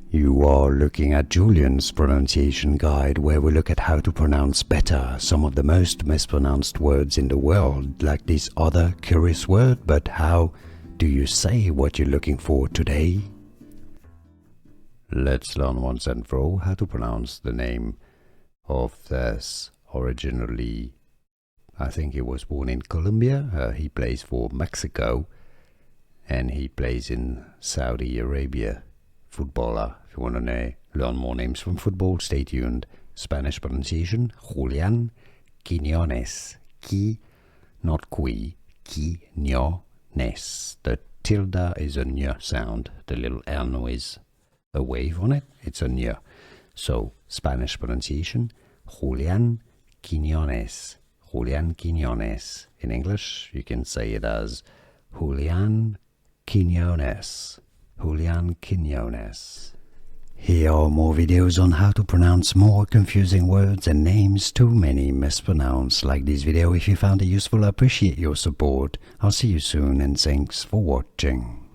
You are looking at Julian's pronunciation guide, where we look at how to pronounce better some of the most mispronounced words in the world, like this other curious word. But how do you say what you're looking for today? Let's learn once and for all how to pronounce the name of this. Originally, I think he was born in Colombia. He plays for Mexico, and he plays in Saudi Arabia. Footballer. If you want to learn more names from football, stay tuned. Spanish pronunciation: Julián Quiñones. Qui, not qui. Quiñones. The tilde is a ñ sound. The little R noise, a wave on it, it's a ñ. So, Spanish pronunciation: Julián Quiñones. Julián Quiñones. In English, you can say it as Julián Quiñones. Julián Quiñones. Here are more videos on how to pronounce more confusing words and names too many mispronounced. Like this video if you found it useful. I appreciate your support. I'll see you soon, and thanks for watching.